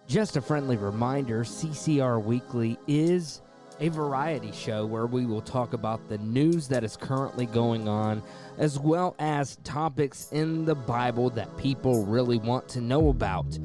Just a friendly reminder, CCR Weekly is a variety show where we will talk about the news that is currently going on, as well as topics in the Bible that people really want to know about.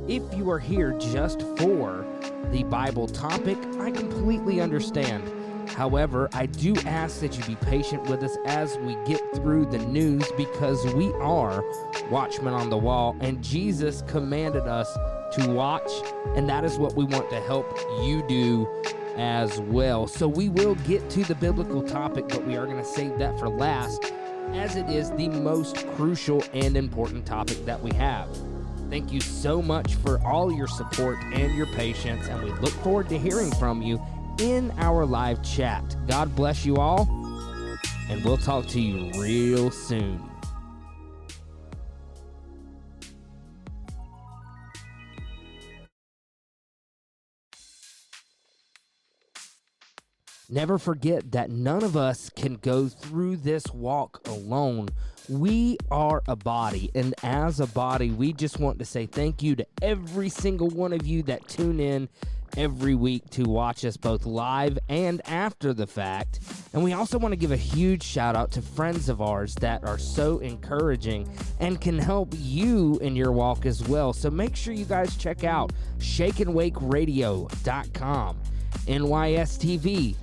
If you are here just for the Bible topic, I completely understand. However, I do ask that you be patient with us as we get through the news, because we are watchmen on the wall, and Jesus commanded us to watch, and that is what we want to help you do as well. So we will get to the biblical topic, but we are going to save that for last, as it is the most crucial and important topic that we have. Thank you so much for all your support and your patience, and we look forward to hearing from you in our live chat. God bless you all, and we'll talk to you real soon. Never forget that none of us can go through this walk alone. We are a body, and as a body, we just want to say thank you to every single one of you that tune in every week to watch us both live and after the fact. And we also want to give a huge shout out to friends of ours that are so encouraging and can help you in your walk as well. So make sure you guys check out shakeandwakeradio.com, nystv.org,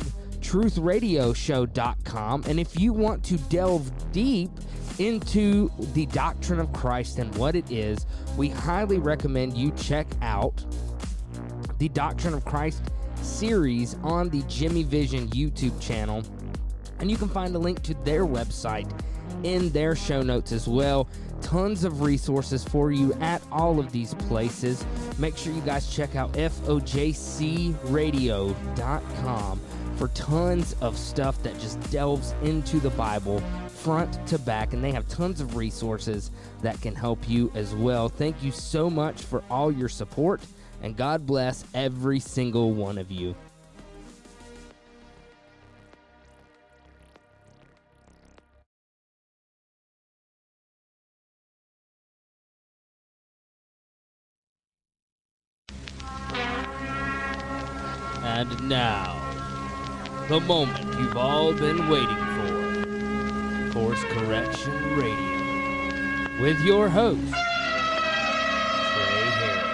truthradioshow.com, and if you want to delve deep into the doctrine of Christ and what it is, we highly recommend you check out the Doctrine of Christ series on the Jimmy Vision YouTube channel, and you can find a link to their website in their show notes as well. Tons of resources for you at all of these places. Make sure you guys check out fojcradio.com for tons of stuff that just delves into the Bible front to back, and they have tons of resources that can help you as well. Thank you so much for all your support, and God bless every single one of you. And now, the moment you've all been waiting for. Course Correction Radio. With your host, Trey Harris.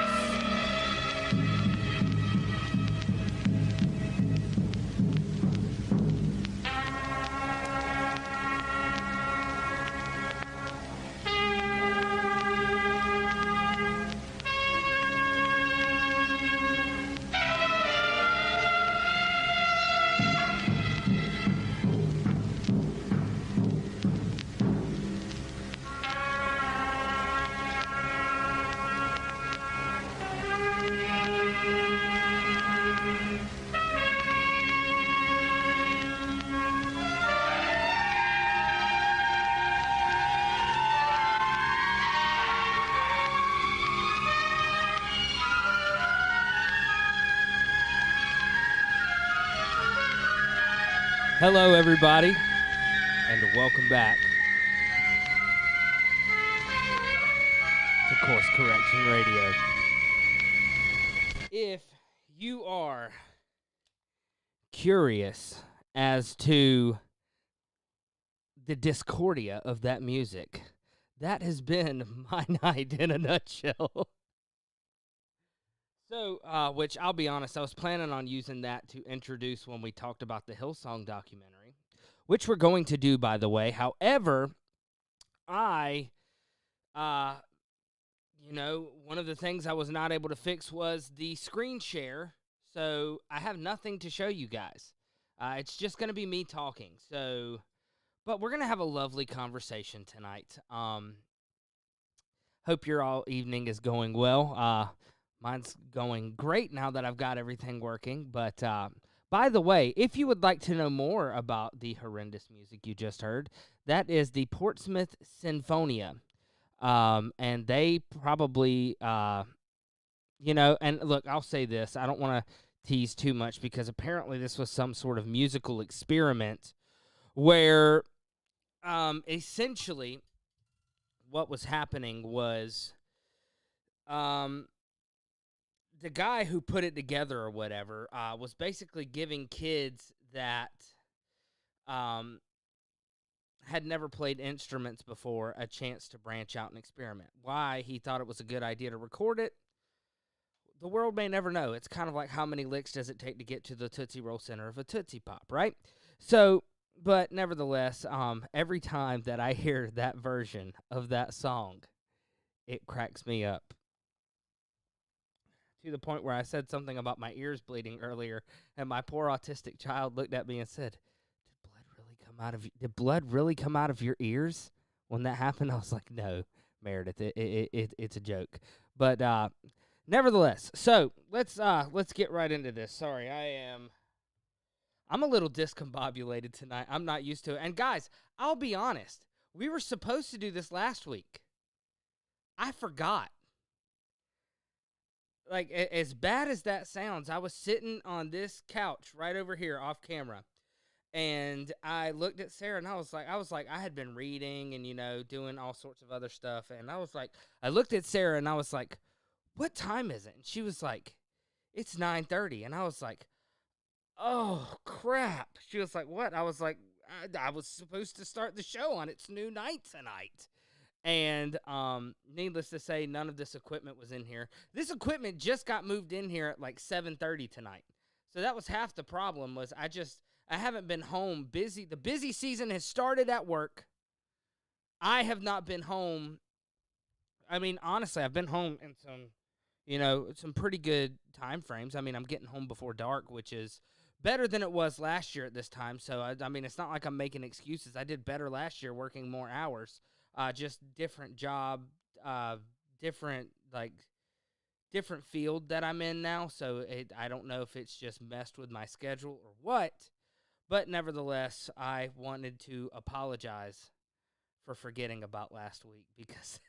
Hello, everybody, and welcome back to Course Correction Radio. If you are curious as to the discordia of that music, that has been my night in a nutshell. So, which I'll be honest, I was planning on using that to introduce when we talked about the Hillsong documentary, which we're going to do, by the way. However, one of the things I was not able to fix was the screen share, so I have nothing to show you guys. It's just going to be me talking, but we're going to have a lovely conversation tonight. Hope your all evening is going well. Mine's going great now that I've got everything working. But by the way, if you would like to know more about the horrendous music you just heard, that is the Portsmouth Sinfonia. And they probably, and look, I'll say this. I don't want to tease too much because apparently this was some sort of musical experiment where essentially what was happening was the guy who put it together or whatever was basically giving kids that had never played instruments before a chance to branch out and experiment. Why he thought it was a good idea to record it, the world may never know. It's kind of like how many licks does it take to get to the Tootsie Roll center of a Tootsie Pop, right? So, but nevertheless, every time that I hear that version of that song, it cracks me up. To the point where I said something about my ears bleeding earlier, and my poor autistic child looked at me and said, Did blood really come out of your ears when that happened? I was like, no, Meredith, it's a joke. But nevertheless, so let's get right into this. Sorry, I'm a little discombobulated tonight. I'm not used to it. And guys, I'll be honest. We were supposed to do this last week. I forgot. Like, as bad as that sounds, I was sitting on this couch right over here off camera. And I looked at Sarah, and I was like, I had been reading and, doing all sorts of other stuff. And I looked at Sarah, and I was like, what time is it? And she was like, it's 9:30. And I was like, oh, crap. She was like, what? I was like, I was supposed to start the show on its new night tonight. And needless to say, none of this equipment was in here. This equipment just got moved in here at like 7:30 tonight. So that was half the problem. Was I haven't been home busy. The busy season has started at work. I have not been home. I mean, honestly, I've been home in some pretty good time frames. I mean, I'm getting home before dark, which is better than it was last year at this time. So, I mean, it's not like I'm making excuses. I did better last year working more hours. Just different job, different field that I'm in now. So I don't know if it's just messed with my schedule or what. But nevertheless, I wanted to apologize for forgetting about last week because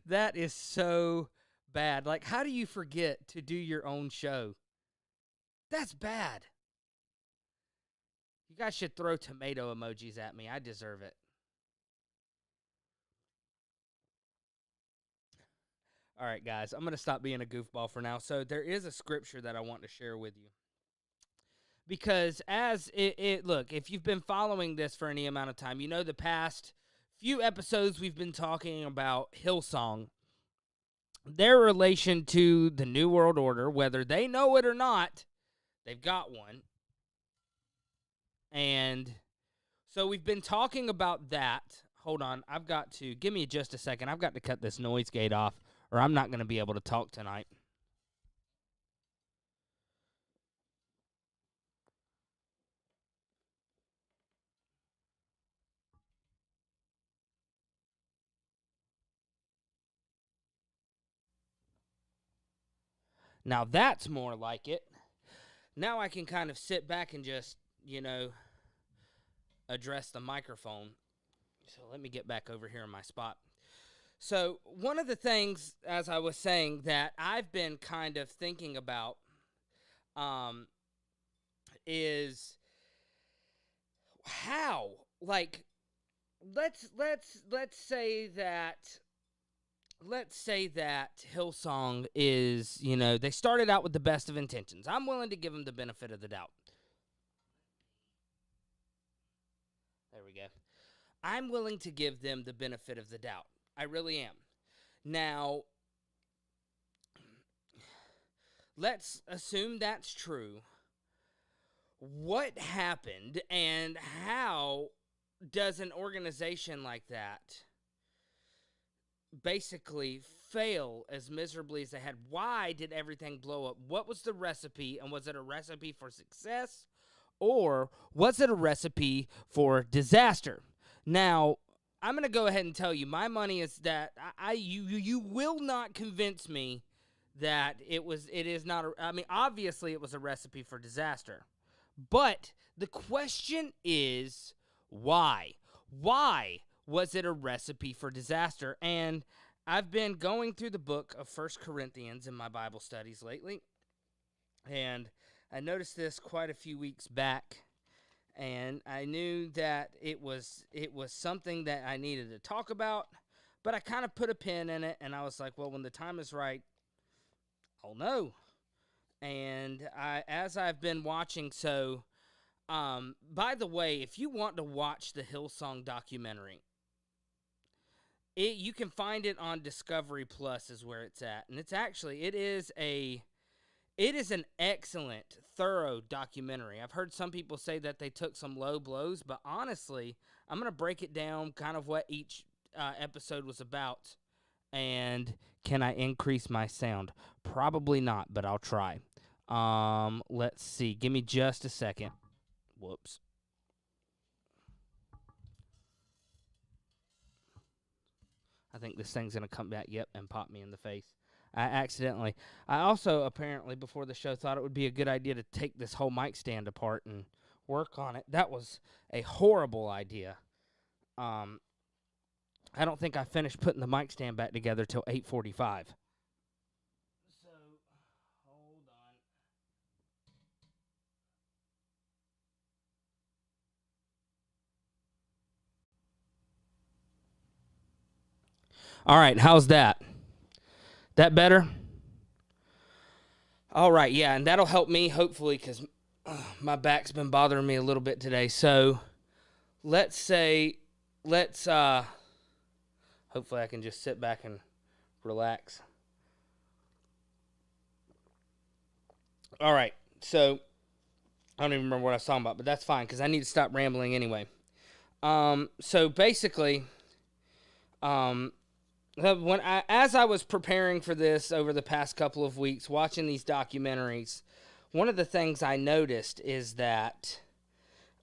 that is so bad. Like, how do you forget to do your own show? That's bad. You guys should throw tomato emojis at me. I deserve it. All right, guys, I'm going to stop being a goofball for now. So there is a scripture that I want to share with you. Because look, if you've been following this for any amount of time, the past few episodes we've been talking about Hillsong, their relation to the New World Order, whether they know it or not, they've got one. And so we've been talking about that. Hold on, give me just a second. I've got to cut this noise gate off, or I'm not going to be able to talk tonight. Now that's more like it. Now I can kind of sit back and just, address the microphone. So let me get back over here in my spot. So one of the things, as I was saying, that I've been kind of thinking about is how, like, let's say that Hillsong is, they started out with the best of intentions. I'm willing to give them the benefit of the doubt. There we go. I'm willing to give them the benefit of the doubt. I really am. Now, let's assume that's true. What happened and how does an organization like that basically fail as miserably as they had? Why did everything blow up? What was the recipe, and was it a recipe for success, or was it a recipe for disaster? Now, I'm going to go ahead and tell you, my money is that you will not convince me that it is not. Obviously it was a recipe for disaster, but the question is why? Why was it a recipe for disaster? And I've been going through the book of 1 Corinthians in my Bible studies lately, and I noticed this quite a few weeks back. And I knew that it was something that I needed to talk about, but I kind of put a pin in it, and I was like, well, when the time is right, Oh no. And as I've been watching, by the way, if you want to watch the Hillsong documentary, you can find it on Discovery Plus is where it's at. And it is an excellent, thorough documentary. I've heard some people say that they took some low blows, but honestly, I'm going to break it down kind of what each episode was about. And can I increase my sound? Probably not, but I'll try. Let's see. Give me just a second. Whoops. I think this thing's going to come back, and pop me in the face. I also apparently before the show thought it would be a good idea to take this whole mic stand apart and work on it. That was a horrible idea. I don't think I finished putting the mic stand back together till 8:45. So, hold on. All right, how's that? That better? All right, yeah, and that'll help me, hopefully, because my back's been bothering me a little bit today. So, hopefully I can just sit back and relax. All right, so, I don't even remember what I was talking about, but that's fine, because I need to stop rambling anyway. So, basically, as I was preparing for this over the past couple of weeks, watching these documentaries, one of the things I noticed is that,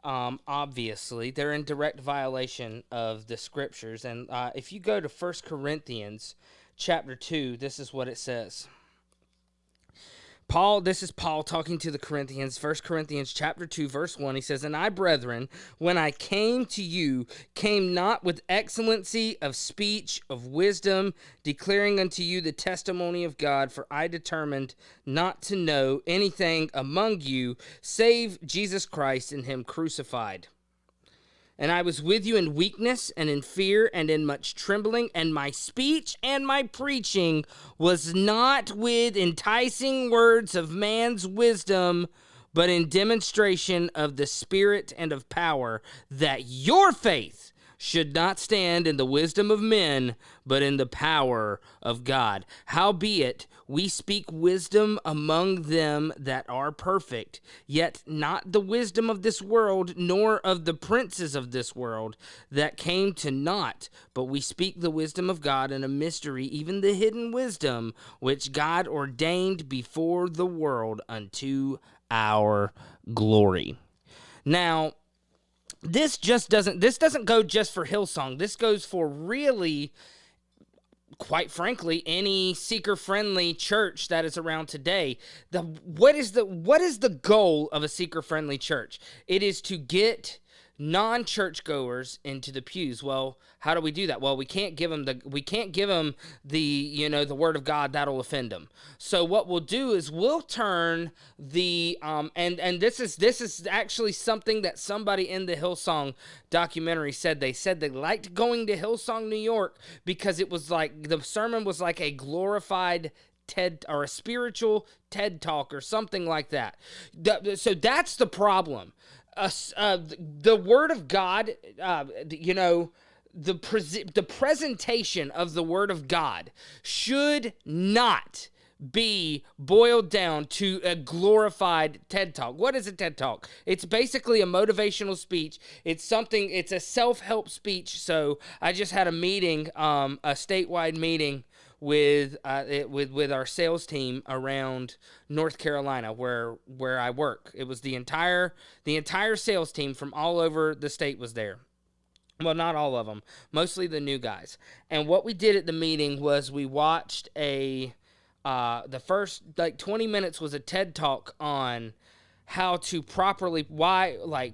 obviously, they're in direct violation of the scriptures. And if you go to 1 Corinthians chapter 2, this is what it says. This is Paul talking to the Corinthians, 1 Corinthians chapter 2, verse 1. He says, "And I, brethren, when I came to you, came not with excellency of speech, of wisdom, declaring unto you the testimony of God, for I determined not to know anything among you, save Jesus Christ and him crucified. And I was with you in weakness and in fear and in much trembling, and my speech and my preaching was not with enticing words of man's wisdom, but in demonstration of the Spirit and of power, that your faith should not stand in the wisdom of men, but in the power of God. Howbeit, we speak wisdom among them that are perfect, yet not the wisdom of this world, nor of the princes of this world that came to naught, but we speak the wisdom of God in a mystery, even the hidden wisdom, which God ordained before the world unto our glory." Now, this doesn't go just for Hillsong. This goes for really, quite frankly, any seeker-friendly church that is around today. What is the goal of a seeker-friendly church? It is to get non-churchgoers into the pews. Well, how do we do that? Well, we can't give them the word of God. That'll offend them. So what we'll do is we'll turn the and this is actually something that somebody in the Hillsong documentary said. They said they liked going to Hillsong, New York, because it was like the sermon was like a glorified TED or a spiritual TED talk or something like that. So that's the problem. The Word of God, the presentation of the Word of God should not be boiled down to a glorified TED Talk. What is a TED Talk? It's basically a motivational speech. It's a self-help speech. So I just had a meeting, a statewide meeting with our sales team around North Carolina, where I work. It was the entire sales team from all over the state was there. Well, not all of them, mostly the new guys. And what we did at the meeting was we watched the first 20 minutes was a TED Talk on how to properly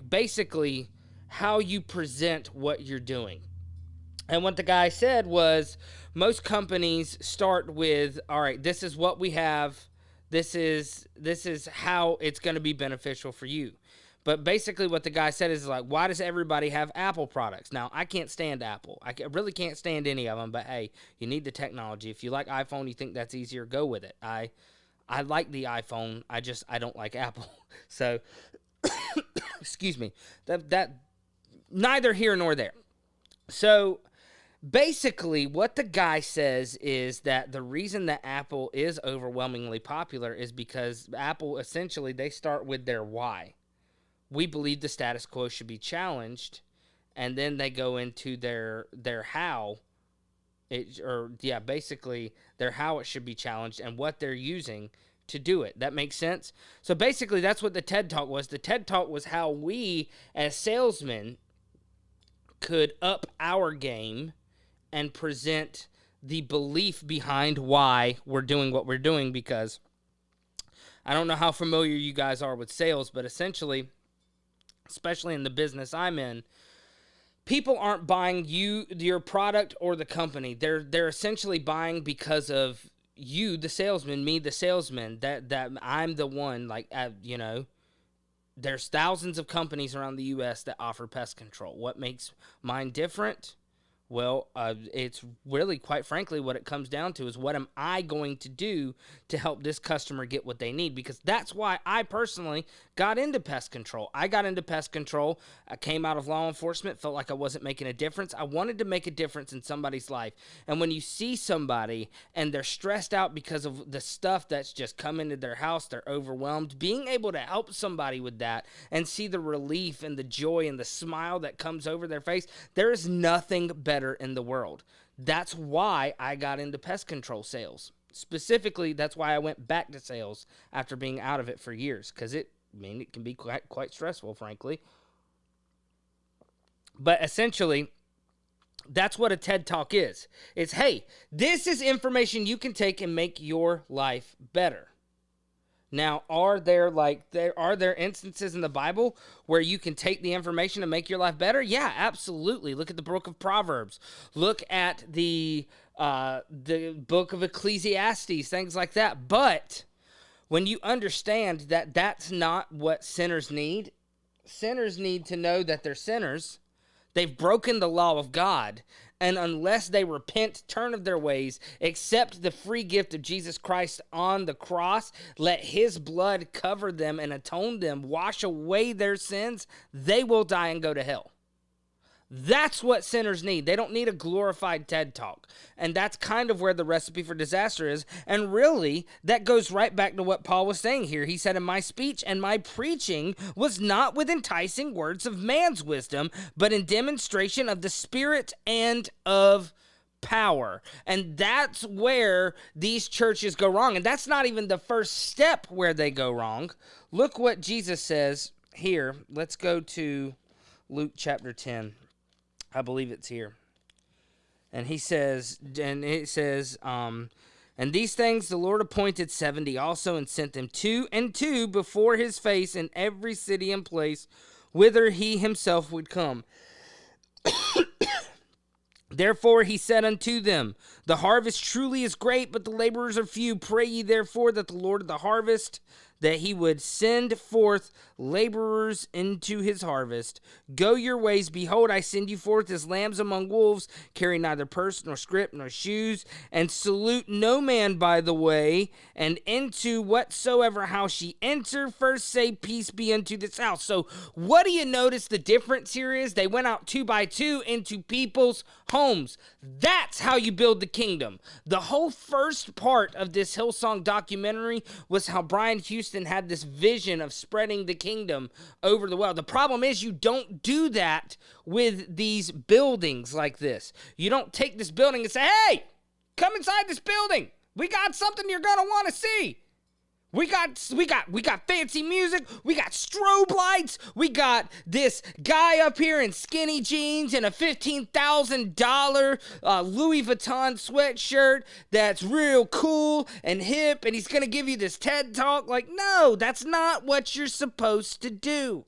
basically how you present what you're doing. And what the guy said was, most companies start with, all right, this is what we have. This is how it's going to be beneficial for you. But basically what the guy said is like, why does everybody have Apple products? Now, I can't stand Apple. I really can't stand any of them, but hey, you need the technology. If you like iPhone, you think that's easier, go with it. I like the iPhone. I don't like Apple. So, excuse me. That neither here nor there. So, basically, what the guy says is that the reason that Apple is overwhelmingly popular is because Apple, essentially, they start with their why. We believe the status quo should be challenged, and then they go into their how, basically their how it should be challenged and what they're using to do it. That makes sense? So basically, that's what the TED Talk was. The TED Talk was how we, as salesmen, could up our game and present the belief behind why we're doing what we're doing, because I don't know how familiar you guys are with sales, but essentially, especially in the business I'm in, people aren't buying your product or the company. They're essentially buying because of you, the salesman, me, the salesman, that I'm the one, there's thousands of companies around the U.S. that offer pest control. What makes mine different? Well, it's really, quite frankly, what it comes down to is what am I going to do to help this customer get what they need? Because that's why I personally got into pest control. I got into pest control. I came out of law enforcement, felt like I wasn't making a difference. I wanted to make a difference in somebody's life. And when you see somebody and they're stressed out because of the stuff that's just come into their house, they're overwhelmed, being able to help somebody with that and see the relief and the joy and the smile that comes over their face, there is nothing better in the world. That's why I got into pest control sales. Specifically, that's why I went back to sales after being out of it for years, because it can be quite stressful, frankly. But essentially, that's what a TED Talk is. It's, hey, this is information you can take and make your life better. Now, are there instances in the Bible where you can take the information and make your life better? Yeah, absolutely. Look at the book of Proverbs. Look at the book of Ecclesiastes, things like that. But when you understand that that's not what sinners need to know that they're sinners. They've broken the law of God. And unless they repent, turn of their ways, accept the free gift of Jesus Christ on the cross, let his blood cover them and atone them, wash away their sins, they will die and go to hell. That's what sinners need. They don't need a glorified TED Talk. And that's kind of where the recipe for disaster is. And really, that goes right back to what Paul was saying here. He said, "In my speech and my preaching was not with enticing words of man's wisdom, but in demonstration of the Spirit and of power." And that's where these churches go wrong. And that's not even the first step where they go wrong. Look what Jesus says here. Let's go to Luke chapter 10. I believe it's here. And it says, and these things the Lord appointed 70 also, and sent them 2 and 2 before his face in every city and place whither he himself would come. Therefore he said unto them, the harvest truly is great, but the laborers are few. Pray ye therefore that the Lord of the harvest, that he would send forth laborers into his harvest. Go your ways. Behold, I send you forth as lambs among wolves. Carry neither purse, nor scrip, nor shoes, and salute no man by the way. And into whatsoever house ye enter, first say, peace be unto this house. So what do you notice the difference here is? They went out 2 by 2 into people's homes. That's how you build the kingdom. The whole first part of this Hillsong documentary was how Brian Houston had this vision of spreading the kingdom over the world. The problem is you don't do that with these buildings like this. You don't take this building and say, hey, come inside this building. We got something you're going to want to see. We got fancy music. We got strobe lights. We got this guy up here in skinny jeans and a $15,000 Louis Vuitton sweatshirt that's real cool and hip, and he's going to give you this TED Talk. Like, no, that's not what you're supposed to do.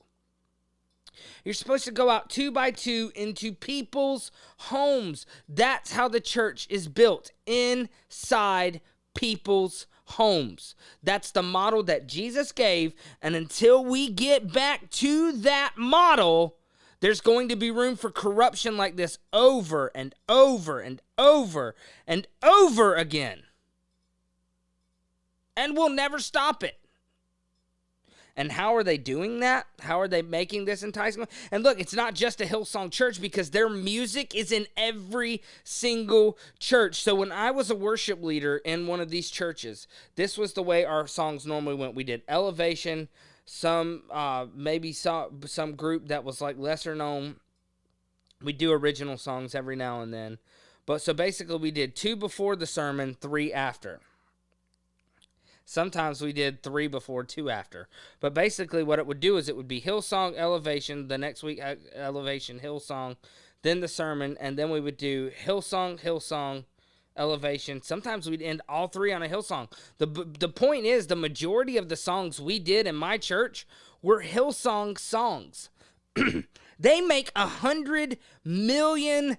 You're supposed to go out 2 by 2 into people's homes. That's how the church is built, inside people's homes. That's the model that Jesus gave, and until we get back to that model, there's going to be room for corruption like this over and over and over and over again. and will never stop it. And how are they doing that? How are they making this enticing? And look, it's not just a Hillsong Church, because their music is in every single church. So when I was a worship leader in one of these churches, this was the way our songs normally went. We did Elevation, some group that was like lesser known. We do original songs every now and then. But so basically we did 2 before the sermon, 3 after. Sometimes we did 3 before, 2 after. But basically what it would do is it would be Hillsong, Elevation, the next week Elevation, Hillsong, then the sermon, and then we would do Hillsong, Hillsong, Elevation. Sometimes we'd end all 3 on a Hillsong. The point is, the majority of the songs we did in my church were Hillsong songs. They make $100 million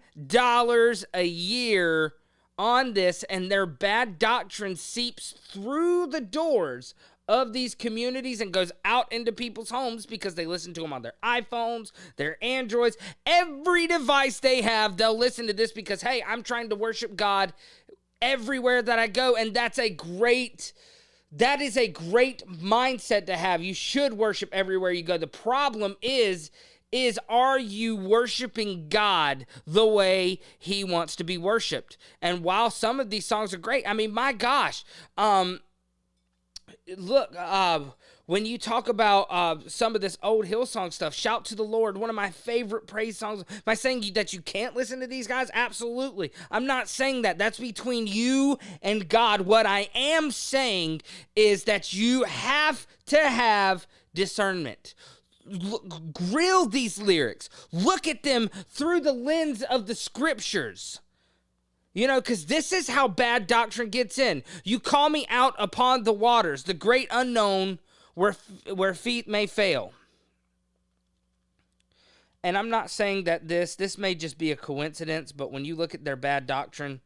a year on this, and their bad doctrine seeps through the doors of these communities and goes out into people's homes because they listen to them on their iPhones, their Androids, every device they have. They'll listen to this because, hey, I'm trying to worship God everywhere that I go, and that is a great mindset to have. You should worship everywhere you go. The problem is are you worshiping God the way he wants to be worshiped? And while some of these songs are great, I mean, my gosh, look, when you talk about some of this old Hillsong stuff, Shout to the Lord, one of my favorite praise songs. Am I saying that you can't listen to these guys? Absolutely. I'm not saying that. That's between you and God. What I am saying is that you have to have discernment. Grill these lyrics. Look at them through the lens of the scriptures. Because this is how bad doctrine gets in. You call me out upon the waters, the great unknown, where feet may fail. And I'm not saying that this may just be a coincidence, but when you look at their bad doctrine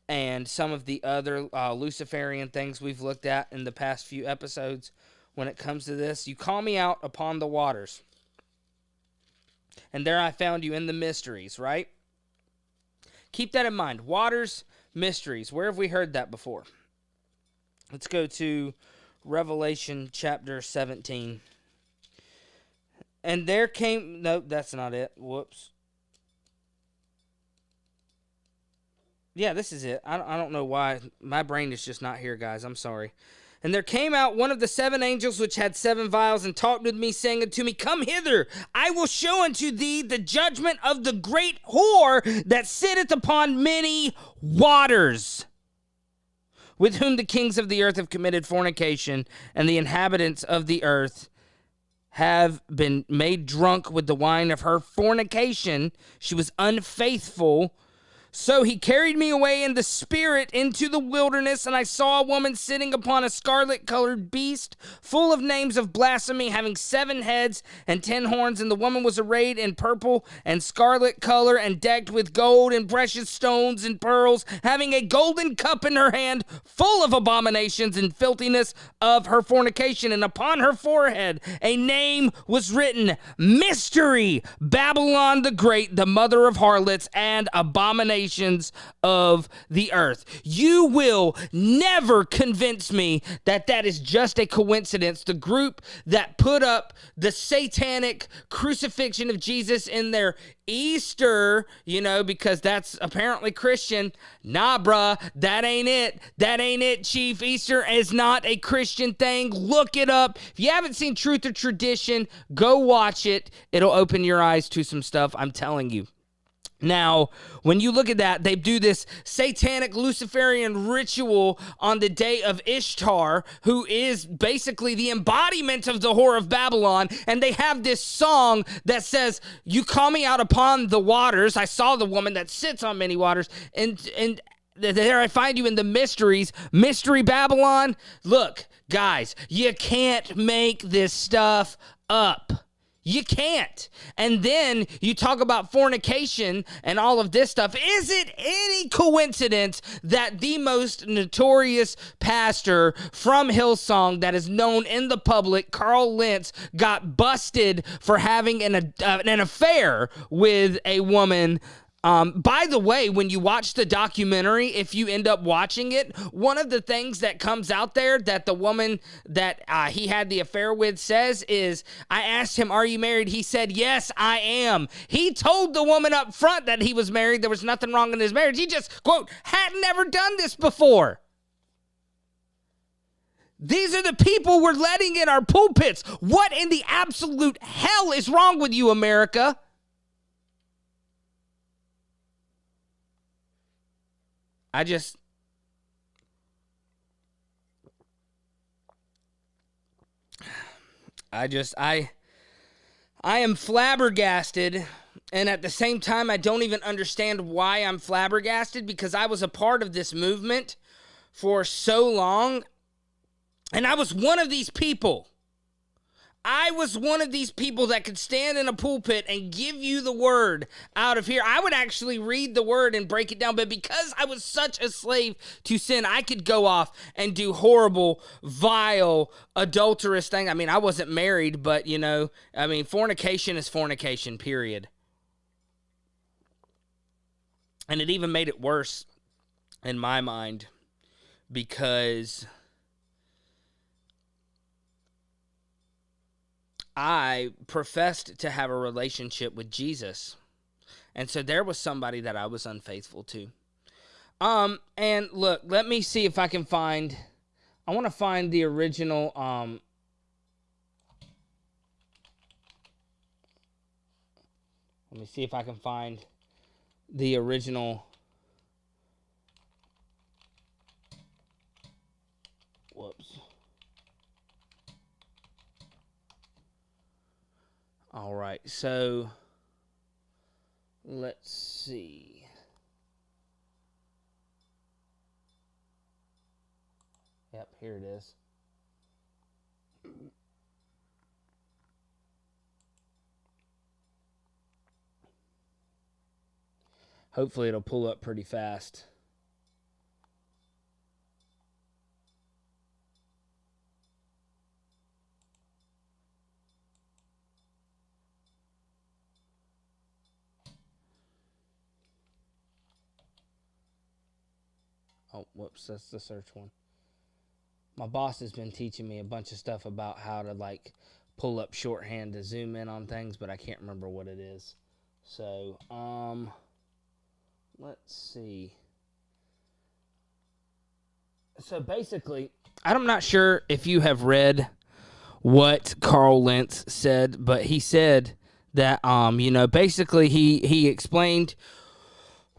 and some of the other Luciferian things we've looked at in the past few episodes, when it comes to this, you call me out upon the waters, and there I found you in the mysteries, right? Keep that in mind. Waters, mysteries. Where have we heard that before? Let's go to Revelation chapter 17. And there came... No, that's not it. Whoops. Yeah, this is it. I don't know why. My brain is just not here, guys. I'm sorry. And there came out one of the 7 angels which had 7 vials, and talked with me, saying unto me, Come hither, I will show unto thee the judgment of the great whore that sitteth upon many waters, with whom the kings of the earth have committed fornication, and the inhabitants of the earth have been made drunk with the wine of her fornication. She was unfaithful. So he carried me away in the spirit into the wilderness, and I saw a woman sitting upon a scarlet-colored beast, full of names of blasphemy, having 7 heads and 10 horns. And the woman was arrayed in purple and scarlet color, and decked with gold and precious stones and pearls, having a golden cup in her hand, full of abominations and filthiness of her fornication. And upon her forehead a name was written, Mystery, Babylon the Great, the mother of harlots and abominations of the earth. You will never convince me that that is just a coincidence. The group that put up the satanic crucifixion of Jesus in their Easter, because that's apparently Christian. Nah, bruh, that ain't it. That ain't it, Chief. Easter is not a Christian thing. Look it up. If you haven't seen Truth or Tradition, go watch it. It'll open your eyes to some stuff, I'm telling you. Now, when you look at that, they do this satanic Luciferian ritual on the day of Ishtar, who is basically the embodiment of the whore of Babylon, and they have this song that says, You call me out upon the waters. I saw the woman that sits on many waters, and there I find you in the mysteries. Mystery Babylon. Look, guys, you can't make this stuff up. You can't. And then you talk about fornication and all of this stuff. Is it any coincidence that the most notorious pastor from Hillsong that is known in the public, Carl Lentz, got busted for having an affair with a woman By the way, when you watch the documentary, if you end up watching it, one of the things that comes out there that the woman that he had the affair with says is, I asked him, are you married? He said, yes, I am. He told the woman up front that he was married. There was nothing wrong in his marriage. He just, quote, had never done this before. These are the people we're letting in our pulpits. What in the absolute hell is wrong with you, America? I am flabbergasted, and at the same time, I don't even understand why I'm flabbergasted, because I was a part of this movement for so long, and I was one of these people. I was one of these people that could stand in a pulpit and give you the word out of here. I would actually read the word and break it down, but because I was such a slave to sin, I could go off and do horrible, vile, adulterous things. I mean, I wasn't married, but, fornication is fornication, period. And it even made it worse in my mind, because I professed to have a relationship with Jesus. And so there was somebody that I was unfaithful to. And look, let me see if I can find, I want to find the original, let me see if I can find the original, whoops. All right, so let's see. Yep, here it is. Hopefully it'll pull up pretty fast. Oh, whoops, that's the search one. My boss has been teaching me a bunch of stuff about how to, pull up shorthand to zoom in on things, but I can't remember what it is. So, let's see. So, basically, I'm not sure if you have read what Carl Lentz said, but he said that, basically he explained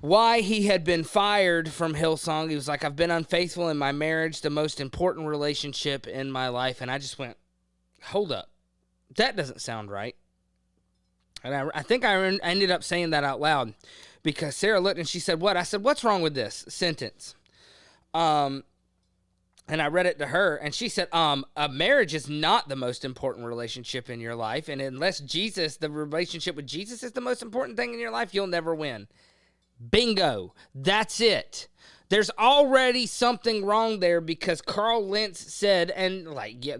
why he had been fired from Hillsong. He was like, I've been unfaithful in my marriage, the most important relationship in my life. And I just went, hold up. That doesn't sound right. And I think I ended up saying that out loud, because Sarah looked and she said, what? I said, what's wrong with this sentence? And I read it to her, and she said, a marriage is not the most important relationship in your life. And unless the relationship with Jesus is the most important thing in your life, you'll never win. Bingo. That's it. There's already something wrong there, because Carl Lentz said, and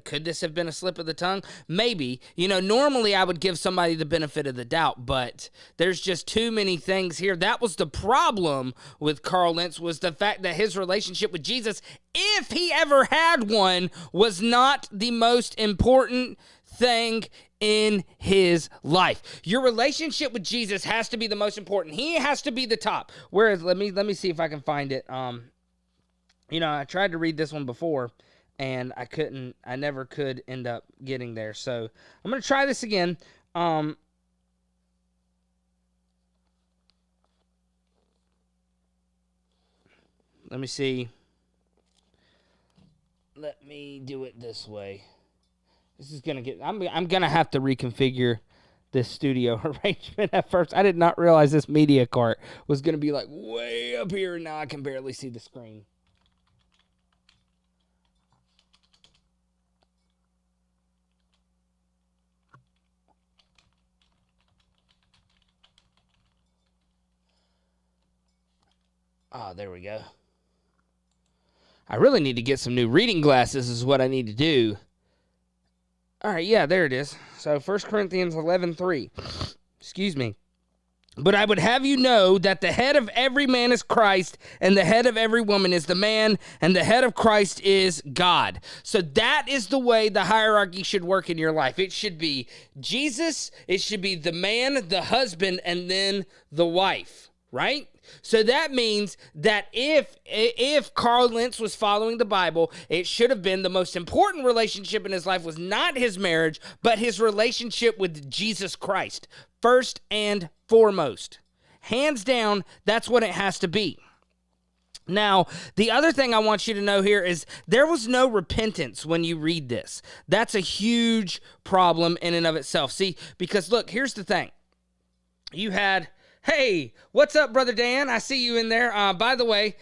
could this have been a slip of the tongue? Maybe. Normally I would give somebody the benefit of the doubt, but there's just too many things here. That was the problem with Carl Lentz, was the fact that his relationship with Jesus, if he ever had one, was not the most important thing in his life. Your relationship with Jesus has to be the most important. He has to be the top. Whereas, let me see if I can find it. I tried to read this one before, and I never could end up getting there. So I'm going to try this again. Let me see. Let me do it this way. This is going to get, I'm going to have to reconfigure this studio arrangement at first. I did not realize this media cart was going to be way up here, and now I can barely see the screen. Ah, there we go. I really need to get some new reading glasses is what I need to do. All right, yeah, there it is. So 1 Corinthians 11:3. Excuse me. But I would have you know that the head of every man is Christ, and the head of every woman is the man, and the head of Christ is God. So that is the way the hierarchy should work in your life. It should be Jesus, it should be the man, the husband, and then the wife, right? So that means that if Carl Lentz was following the Bible, it should have been the most important relationship in his life was not his marriage, but his relationship with Jesus Christ. First and foremost. Hands down, that's what it has to be. Now, the other thing I want you to know here is there was no repentance when you read this. That's a huge problem in and of itself. See, because look, here's the thing. You had, hey, what's up, Brother Dan? I see you in there. By the way,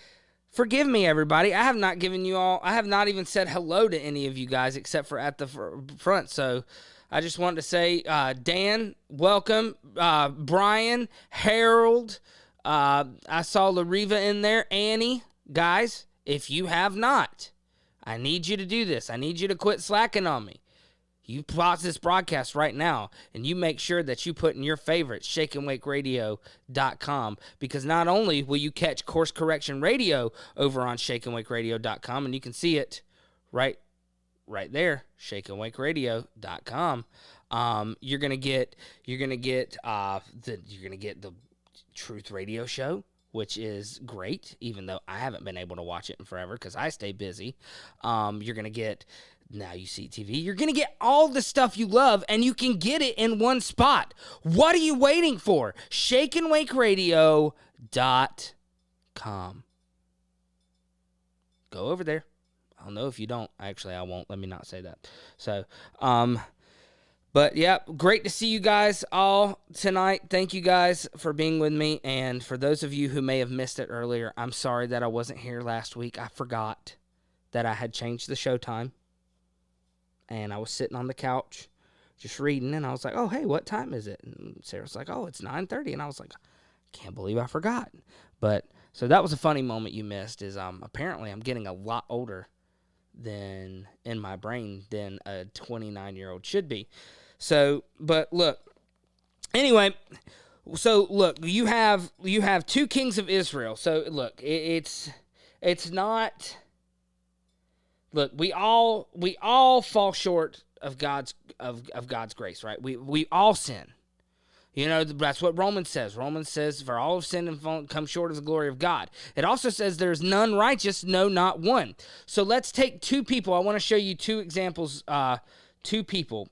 forgive me, everybody. I have not even said hello to any of you guys except for at the front. So I just wanted to say, Dan, welcome. Brian, Harold, I saw Lariva in there. Annie, guys, if you have not, I need you to do this. I need you to quit slacking on me. You pause this broadcast right now, and you make sure that you put in your favorites, shakeandwakeradio.com, because not only will you catch Course Correction Radio over on shakeandwakeradio.com, and you can see it right there, shakeandwakeradio.com. You're gonna get the Truth Radio Show, which is great, even though I haven't been able to watch it in forever because I stay busy. You're gonna get Now You See TV. You're gonna get all the stuff you love, and you can get it in one spot. What are you waiting for? shakeandwakeradio.com. Go over there. I'll know if you don't. Actually, I won't. Let me not say that. So, but yeah, great to see you guys all tonight. Thank you guys for being with me. And for those of you who may have missed it earlier, I'm sorry that I wasn't here last week. I forgot that I had changed the show time. And I was sitting on the couch just reading, and I was like, oh, hey, what time is it? And Sarah's like, oh, it's 9:30. And I was like, can't believe I forgot. But so that was a funny moment you missed, is apparently I'm getting a lot older than in my brain than a 29-year-old should be. So, but look, anyway, so look, you have two kings of Israel. So look, it's not, look, we all fall short of God's grace, right? We all sin. You know, that's what Romans says. Romans says, for all have sinned and come short of the glory of God. It also says there's none righteous, no, not one. So let's take two people. I want to show you two examples, two people.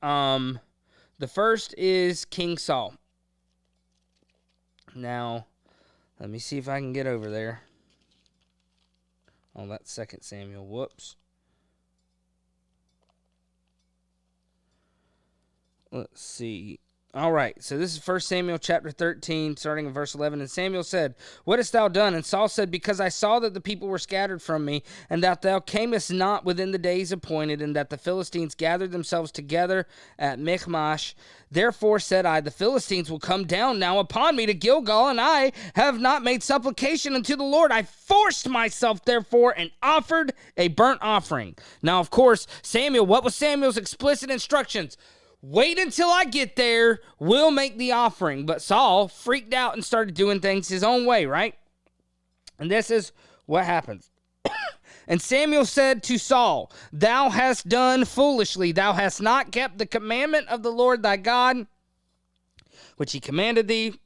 The first is King Saul. Now, let me see if I can get over there. Oh, that's 2 Samuel. Whoops. Let's see. All right, so this is 1 Samuel chapter 13, starting in verse 11. And Samuel said, what hast thou done? And Saul said, because I saw that the people were scattered from me, and that thou camest not within the days appointed, and that the Philistines gathered themselves together at Michmash. Therefore said I, the Philistines will come down now upon me to Gilgal, and I have not made supplication unto the Lord. I forced myself, therefore, and offered a burnt offering. Now, of course, Samuel, what was Samuel's explicit instructions? Wait until I get there, we'll make the offering. But Saul freaked out and started doing things his own way, right? And this is what happens. And Samuel said to Saul, thou hast done foolishly. Thou hast not kept the commandment of the Lord thy God, which he commanded thee.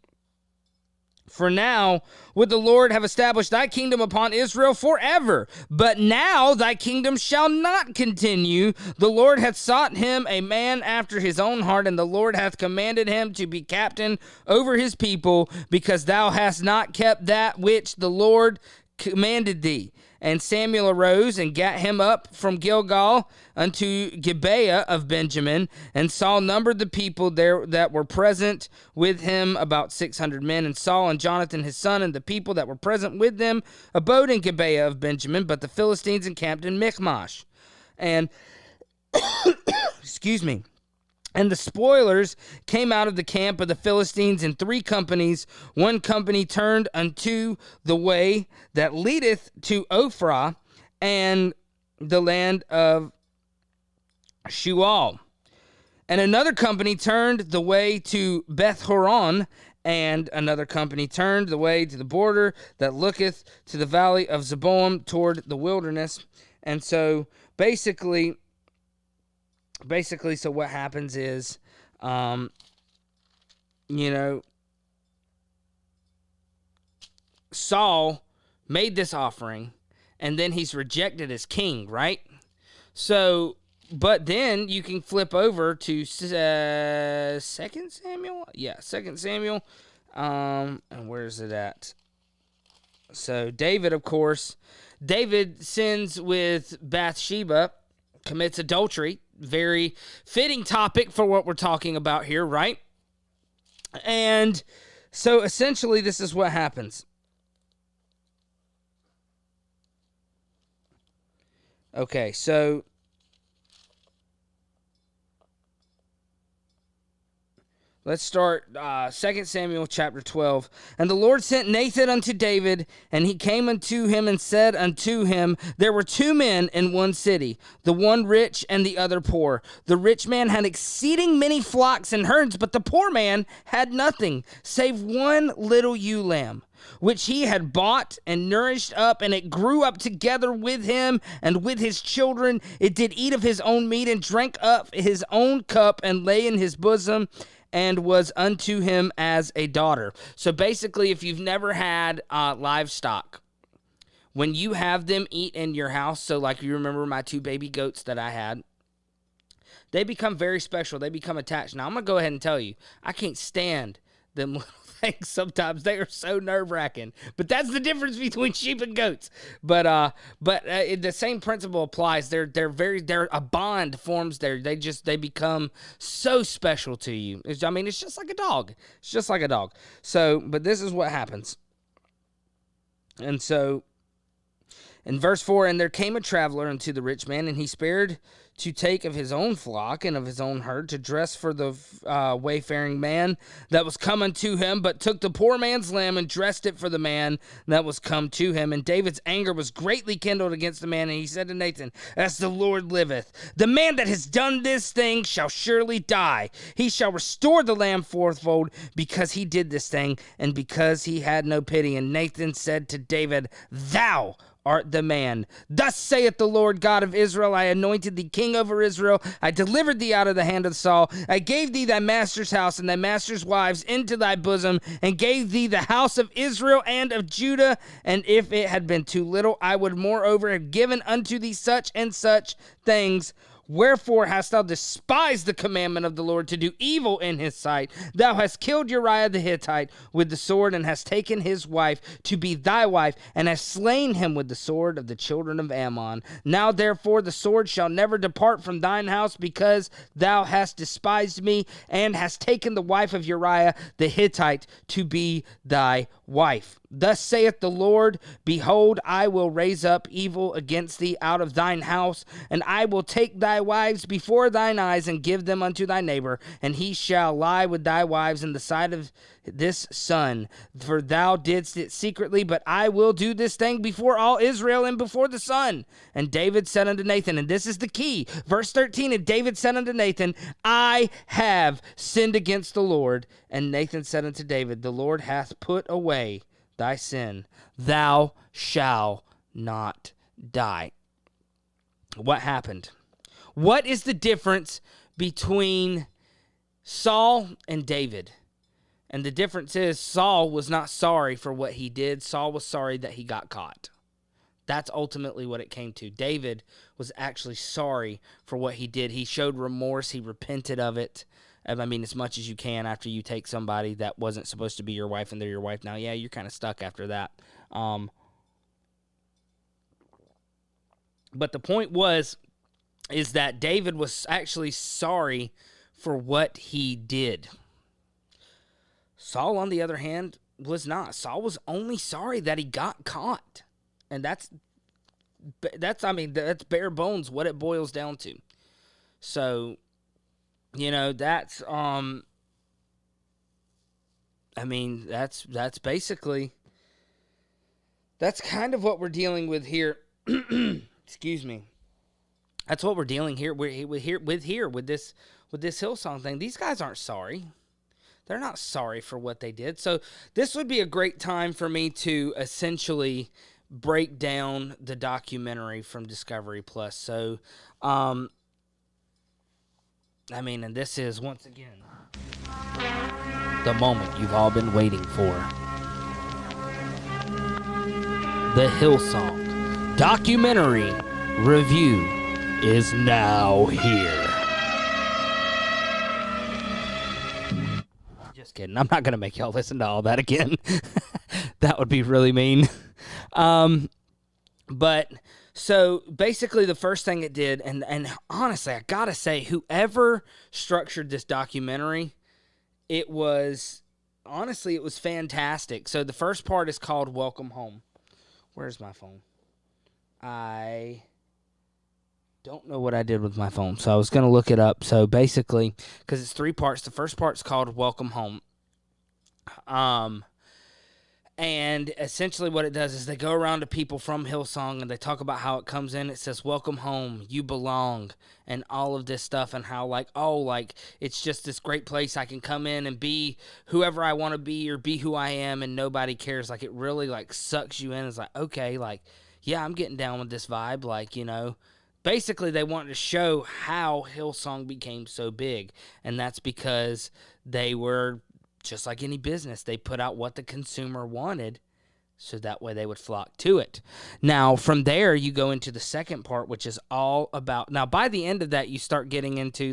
For now would the Lord have established thy kingdom upon Israel forever. But now thy kingdom shall not continue. The Lord hath sought him a man after his own heart, and the Lord hath commanded him to be captain over his people, because thou hast not kept that which the Lord commanded thee. And Samuel arose and gat him up from Gilgal unto Gibeah of Benjamin. And Saul numbered the people there that were present with him, about 600 men. And Saul and Jonathan his son and the people that were present with them abode in Gibeah of Benjamin, but the Philistines encamped in Michmash. And, excuse me. And the spoilers came out of the camp of the Philistines in 3 companies. One company turned unto the way that leadeth to Ophrah and the land of Shual. And another company turned the way to Beth Horon, and another company turned the way to the border that looketh to the valley of Zeboim toward the wilderness. And so basically, so what happens is, Saul made this offering, and then he's rejected as king, right? So, but then you can flip over to 2 Samuel? Yeah, 2 Samuel. And where is it at? So, David, of course, David sins with Bathsheba, commits adultery. Very fitting topic for what we're talking about here, right? And so, essentially, this is what happens. Okay, so let's start 2 Samuel chapter 12. And the Lord sent Nathan unto David, and he came unto him and said unto him, there were 2 men in one city, the one rich and the other poor. The rich man had exceeding many flocks and herds, but the poor man had nothing, save one little ewe lamb, which he had bought and nourished up, and it grew up together with him and with his children. It did eat of his own meat and drank up his own cup and lay in his bosom, and was unto him as a daughter. So basically, if you've never had livestock, when you have them eat in your house, so like you remember my 2 baby goats that I had, they become very special. They become attached. Now, I'm going to go ahead and tell you, I can't stand them little things sometimes. They are so nerve-wracking. But that's the difference between sheep and goats. But the same principle applies. They're a bond forms there. They become so special to you. It's just like a dog. It's just like a dog. So, but this is what happens. And so, in verse 4, and there came a traveler unto the rich man, and he spared to take of his own flock and of his own herd to dress for the wayfaring man that was come unto him, but took the poor man's lamb and dressed it for the man that was come to him. And David's anger was greatly kindled against the man, and he said to Nathan, as the Lord liveth, the man that has done this thing shall surely die. He shall restore the lamb fourfold, because he did this thing, and because he had no pity. And Nathan said to David, thou art the man. Thus saith the Lord God of Israel, I anointed thee king over Israel. I delivered thee out of the hand of Saul. I gave thee thy master's house and thy master's wives into thy bosom, and gave thee the house of Israel and of Judah. And if it had been too little, I would moreover have given unto thee such and such things. Wherefore hast thou despised the commandment of the Lord to do evil in his sight? Thou hast killed Uriah the Hittite with the sword, and hast taken his wife to be thy wife, and hast slain him with the sword of the children of Ammon. Now therefore the sword shall never depart from thine house, because thou hast despised me, and hast taken the wife of Uriah the Hittite to be thy wife. Thus saith the Lord, behold, I will raise up evil against thee out of thine house, and I will take thy wives before thine eyes, and give them unto thy neighbor, and he shall lie with thy wives in the sight of this sun. For thou didst it secretly, but I will do this thing before all Israel and before the sun. And David said unto Nathan, and this is the key, verse 13, and David said unto Nathan, I have sinned against the Lord. And Nathan said unto David, the Lord hath put away thy sin, thou shalt not die. What happened? What is the difference between Saul and David? And the difference is Saul was not sorry for what he did. Saul was sorry that he got caught. That's ultimately what it came to. David was actually sorry for what he did. He showed remorse. He repented of it. As much as you can after you take somebody that wasn't supposed to be your wife and they're your wife now. Yeah, you're kind of stuck after that. But the point is that David was actually sorry for what he did. Saul, on the other hand, was not. Saul was only sorry that he got caught. And that's bare bones what it boils down to. So, that's that's basically, that's kind of what we're dealing with here. Excuse me. That's what we're dealing with this with this Hillsong thing, these guys aren't sorry. They're not sorry for what they did. So this would be a great time for me to essentially break down the documentary from Discovery Plus. So, and this is, once again, the moment you've all been waiting for. The Hillsong documentary review is now here. Just kidding. I'm not going to make y'all listen to all that again. That would be really mean. But so basically the first thing it did, and honestly, I got to say, whoever structured this documentary, it was fantastic. So the first part is called Welcome Home. Where's my phone? I don't know what I did with my phone, so I was going to look it up. So basically, because it's 3 parts, the first part's called Welcome Home. And essentially what it does is they go around to people from Hillsong and they talk about how it comes in. It says, welcome home, you belong, and all of this stuff, and how it's just this great place. I can come in and be whoever I want to be or be who I am, and nobody cares. Like, it really sucks you in. It's like, okay, yeah, I'm getting down with this vibe. Basically they wanted to show how Hillsong became so big, and that's because they were just like any business. They put out what the consumer wanted, so that way they would flock to it. Now, from there, you go into the second part, which is all about... Now, by the end of that, you start getting into,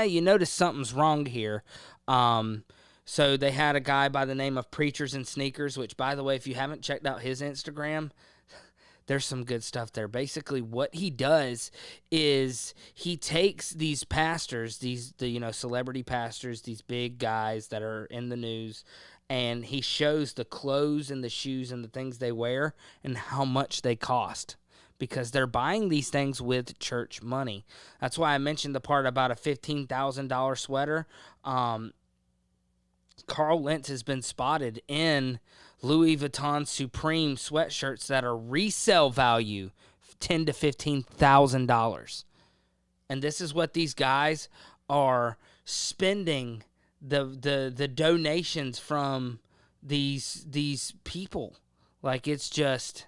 you notice something's wrong here. So they had a guy by the name of Preachers and Sneakers, which, by the way, if you haven't checked out his Instagram... there's some good stuff there. Basically, what he does is he takes these pastors, the celebrity pastors, these big guys that are in the news, and he shows the clothes and the shoes and the things they wear and how much they cost, because they're buying these things with church money. That's why I mentioned the part about a $15,000 sweater. Carl Lentz has been spotted in Louis Vuitton Supreme sweatshirts that are resale value $10,000 to $15,000. And this is what these guys are spending the donations from these people. It's just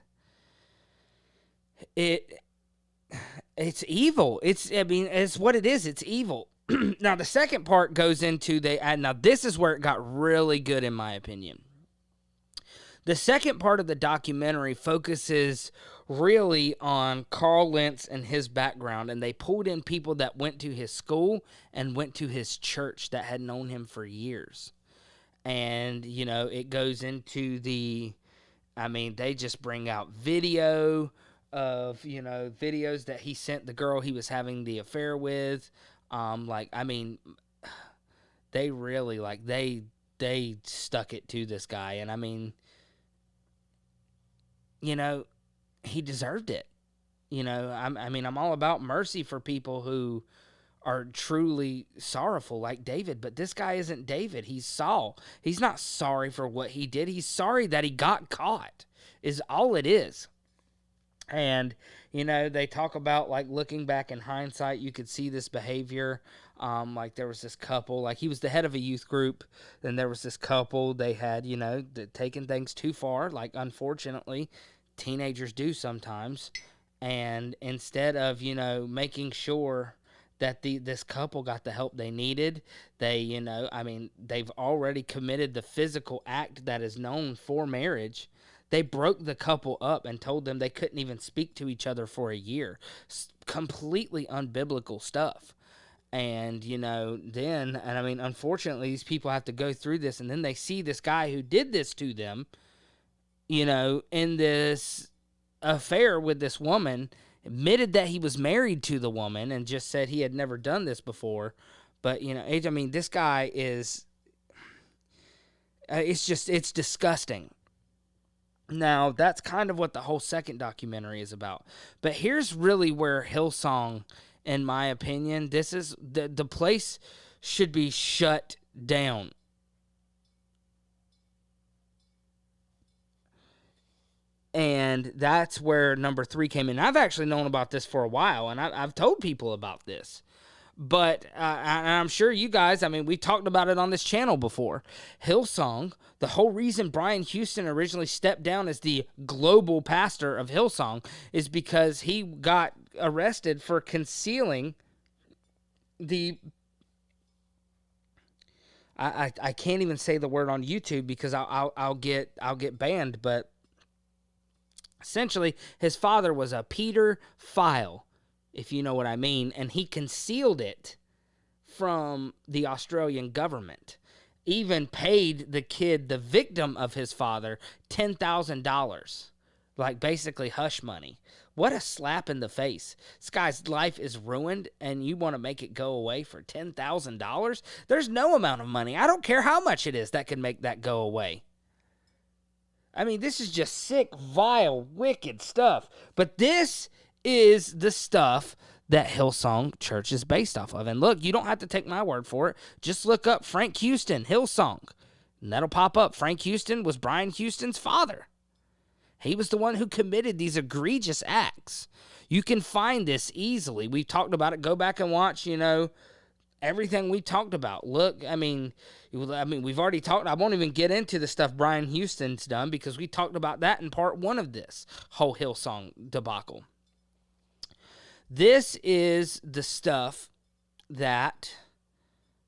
it's evil. It's what it is. It's evil. Now the second part goes into now this is where it got really good, in my opinion. The second part of the documentary focuses really on Carl Lentz and his background, and they pulled in people that went to his school and went to his church that had known him for years. And, it goes into they just bring out video of, videos that he sent the girl he was having the affair with. They really, they stuck it to this guy, and he deserved it. I'm all about mercy for people who are truly sorrowful, like David, but this guy isn't David. He's Saul. He's not sorry for what he did. He's sorry that he got caught, is all it is. And, they talk about, looking back in hindsight, you could see this behavior. There was this couple, he was the head of a youth group. Then there was this couple, they had, taken things too far, unfortunately, teenagers do sometimes. And instead of, making sure that this couple got the help they needed, they, they've already committed the physical act that is known for marriage. They broke the couple up and told them they couldn't even speak to each other for a year. Completely unbiblical stuff. And, unfortunately, these people have to go through this, and then they see this guy who did this to them, in this affair with this woman, admitted that he was married to the woman and just said he had never done this before. But, this guy is, it's disgusting. Now, that's kind of what the whole second documentary is about. But here's really where Hillsong, in my opinion, this is the place should be shut down. And that's where number 3 came in. I've actually known about this for a while, and I've told people about this. But and I'm sure you guys, I mean, we talked about it on this channel before. Hillsong, the whole reason Brian Houston originally stepped down as the global pastor of Hillsong is because he got arrested for concealing the... I can't even say the word on YouTube because I'll get banned, but essentially his father was a pedophile, if you know what I mean, and he concealed it from the Australian government. Even paid the kid, the victim of his father, $10,000, like basically hush money. What a slap in the face. This guy's life is ruined, and you want to make it go away for $10,000? There's no amount of money, I don't care how much it is, that can make that go away. I mean, this is just sick, vile, wicked stuff. But this is the stuff that Hillsong Church is based off of. And look, you don't have to take my word for it. Just look up Frank Houston, Hillsong, and that'll pop up. Frank Houston was Brian Houston's father. He was the one who committed these egregious acts. You can find this easily. We've talked about it. Go back and watch, everything we talked about. Look, I mean, we've already talked. I won't even get into the stuff Brian Houston's done because we talked about that in part 1 of this whole Hillsong debacle. This is the stuff that...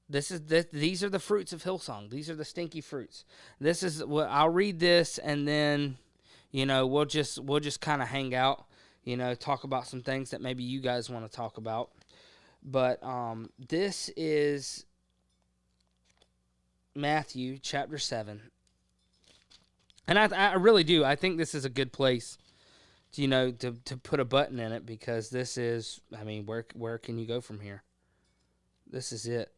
These are the fruits of Hillsong. These are the stinky fruits. This is what I'll read this, and then we'll just kind of hang out, talk about some things that maybe you guys want to talk about. But this is Matthew chapter 7. And I really do. I think this is a good place to put a button in it, because this is, I mean, where can you go from here? This is it.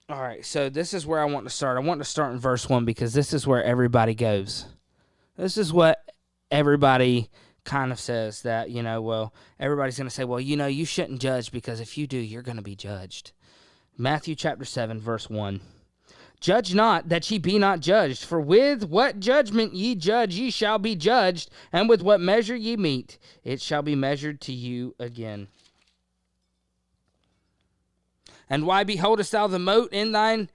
All right, so this is where I want to start. I want to start in verse 1 because this is where everybody goes. This is what everybody kind of says, that, everybody's going to say, well, you shouldn't judge because if you do, you're going to be judged. Matthew chapter 7, verse 1. Judge not, that ye be not judged, for with what judgment ye judge, ye shall be judged, and with what measure ye mete, it shall be measured to you again. And why beholdest thou the mote that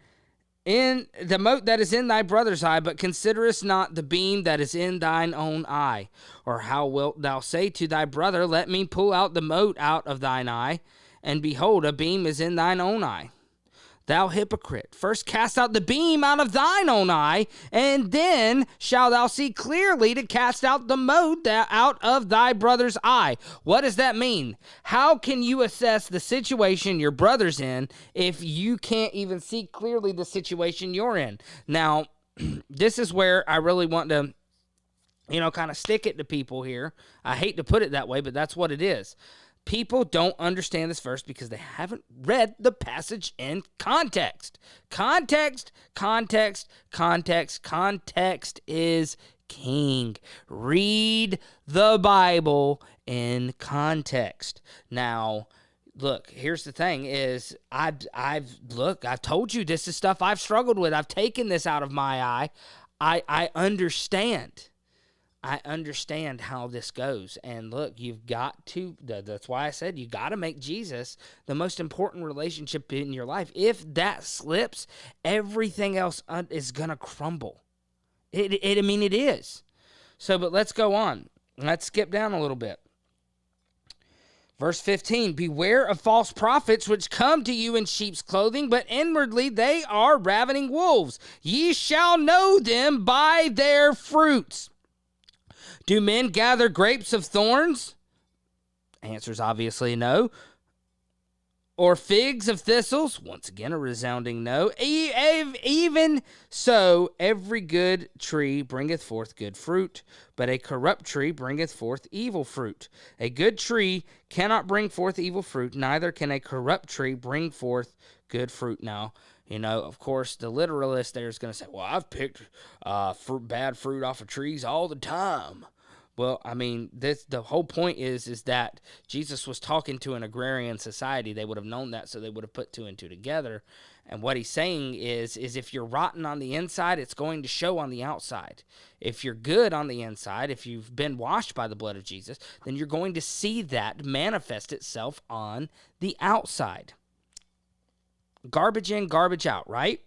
is in thy brother's eye, but considerest not the beam that is in thine own eye? Or how wilt thou say to thy brother, let me pull out the mote out of thine eye, and behold, a beam is in thine own eye? Thou hypocrite, first cast out the beam out of thine own eye, and then shalt thou see clearly to cast out the mote out of thy brother's eye. What does that mean? How can you assess the situation your brother's in if you can't even see clearly the situation you're in? Now, this is where I really want to, kind of stick it to people here. I hate to put it that way, but that's what it is. People don't understand this verse because they haven't read the passage in context. Context is king. Read the Bible in context. Now, look, here's the thing is, I've told you this is stuff I've struggled with. I've taken this out of my eye. I understand. I understand how this goes. And look, you've got to, that's why I said you got to make Jesus the most important relationship in your life. If that slips, everything else is going to crumble. It is. So, but let's go on. Let's skip down a little bit. Verse 15, beware of false prophets which come to you in sheep's clothing, but inwardly they are ravening wolves. Ye shall know them by their fruits. Do men gather grapes of thorns? Answer's obviously no. Or figs of thistles? Once again, a resounding no. Even so, every good tree bringeth forth good fruit, but a corrupt tree bringeth forth evil fruit. A good tree cannot bring forth evil fruit, neither can a corrupt tree bring forth good fruit. Now, of course, the literalist there is going to say, well, I've picked bad fruit off of trees all the time. Well, I mean, the whole point is that Jesus was talking to an agrarian society. They would have known that, so they would have put two and two together. And what he's saying is if you're rotten on the inside, it's going to show on the outside. If you're good on the inside, if you've been washed by the blood of Jesus, then you're going to see that manifest itself on the outside. Garbage in, garbage out, right?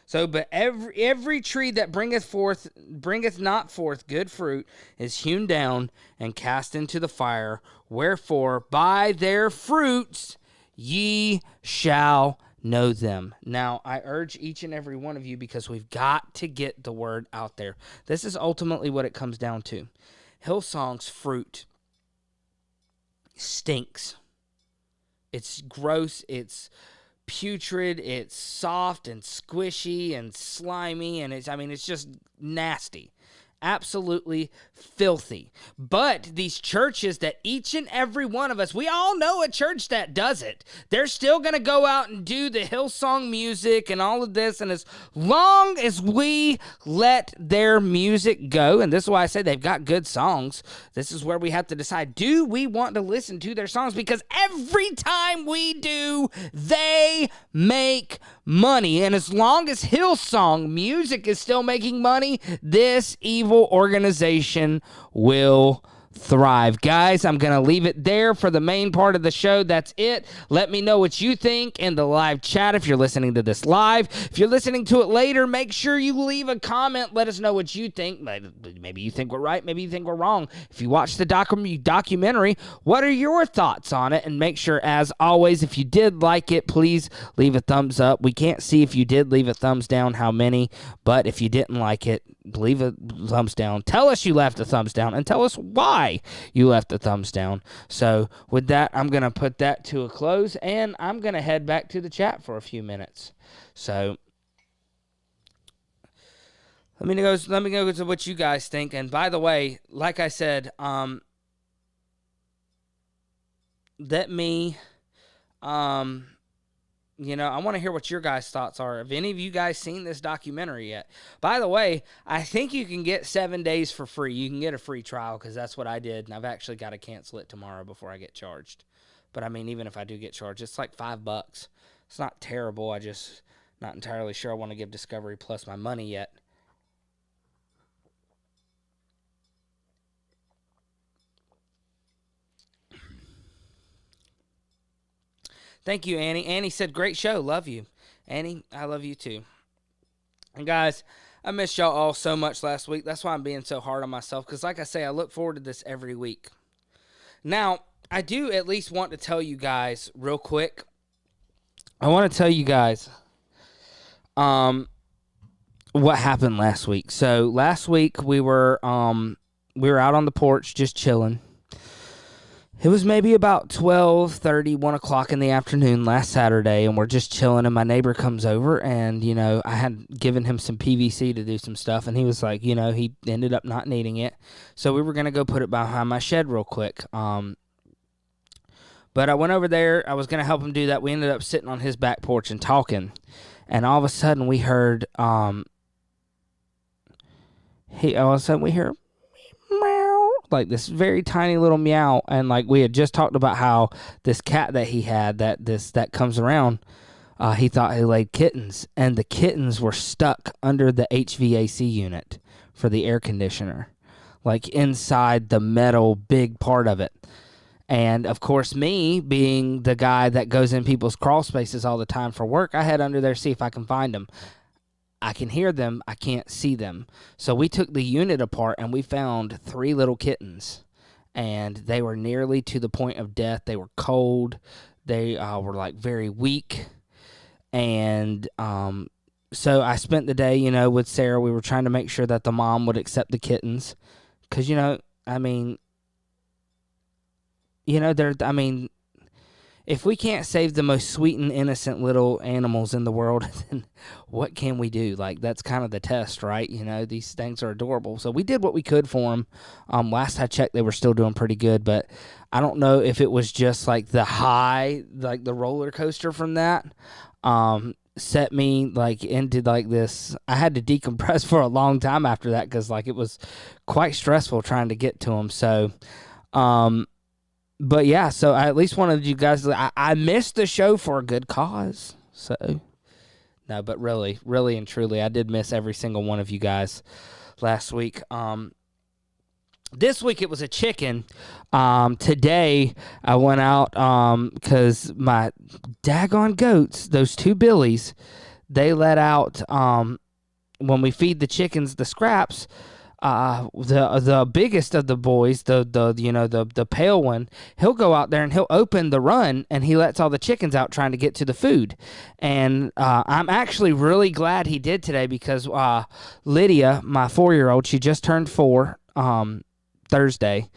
So, but every tree that bringeth not forth good fruit is hewn down and cast into the fire. Wherefore, by their fruits ye shall know them. Now, I urge each and every one of you, because we've got to get the word out there. This is ultimately what it comes down to. Hillsong's fruit stinks. It's gross. It's putrid. It's soft and squishy and slimy, and it's just nasty. Absolutely filthy. But these churches that each and every one of us, we all know a church that does it. They're still going to go out and do the Hillsong music and all of this. And as long as we let their music go, and this is why I say they've got good songs, this is where we have to decide, do we want to listen to their songs? Because every time we do, they make money. And as long as Hillsong music is still making money, this evil organization will thrive. Guys, I'm going to leave it there for the main part of the show. That's it. Let me know what you think in the live chat if you're listening to this live. If you're listening to it later, make sure you leave a comment. Let us know what you think. Maybe you think we're right. Maybe you think we're wrong. If you watch the documentary, what are your thoughts on it? And make sure, as always, if you did like it, please leave a thumbs up. We can't see if you did leave a thumbs down, how many, but if you didn't like it, leave a thumbs down. Tell us you left a thumbs down and tell us why you left a thumbs down. So with that, I'm going to put that to a close, and I'm going to head back to the chat for a few minutes. So let me go to what you guys think. And by the way, like I said, let me I want to hear what your guys' thoughts are. Have any of you guys seen this documentary yet? By the way, I think you can get 7 days for free. You can get a free trial, because that's what I did, and I've actually got to cancel it tomorrow before I get charged. But, even if I do get charged, it's like $5. It's not terrible. I just not entirely sure I want to give Discovery Plus my money yet. Thank you, Annie. Annie said, great show. Love you. Annie, I love you too. And guys, I missed y'all all so much last week. That's why I'm being so hard on myself, because like I say, I look forward to this every week. Now, I do at least want to tell you guys real quick. I want to tell you guys what happened last week. So last week we were out on the porch just chilling. It was maybe about 12:30, 1 o'clock in the afternoon last Saturday, and we're just chilling, and my neighbor comes over, and, I had given him some PVC to do some stuff, and he was like, he ended up not needing it, so we were going to go put it behind my shed real quick. But I went over there. I was going to help him do that. We ended up sitting on his back porch and talking, and all of a sudden we heard, meow, like this very tiny little meow, and like we had just talked about how this cat that he had that comes around, he thought he laid kittens, and the kittens were stuck under the HVAC unit for the air conditioner, like inside the metal big part of it. And of course, me being the guy that goes in people's crawl spaces all the time for work, I head under there to see if I can find them. I can hear them. I can't see them. So we took the unit apart, and we found 3 little kittens, and they were nearly to the point of death. They were cold. They were like very weak. And so I spent the day, with Sarah. We were trying to make sure that the mom would accept the kittens, because, if we can't save the most sweet and innocent little animals in the world, then what can we do? Like, that's kind of the test, right? These things are adorable. So we did what we could for them. Last I checked, they were still doing pretty good, but I don't know if it was just like the high, like the roller coaster from that. set me like into like this. I had to decompress for a long time after that because like it was quite stressful trying to get to them. So, but yeah, so I at least wanted you guys. I missed the show for a good cause. So no, but really, really and truly, I did miss every single one of you guys last week. This week it was a chicken. Today I went out because my daggone goats, those two billies, they let out when we feed the chickens the scraps. The biggest of the boys, the pale one, he'll go out there and he'll open the run and he lets all the chickens out trying to get to the food. And I'm actually really glad he did today because Lydia, my 4-year-old, she just turned 4. Thursday.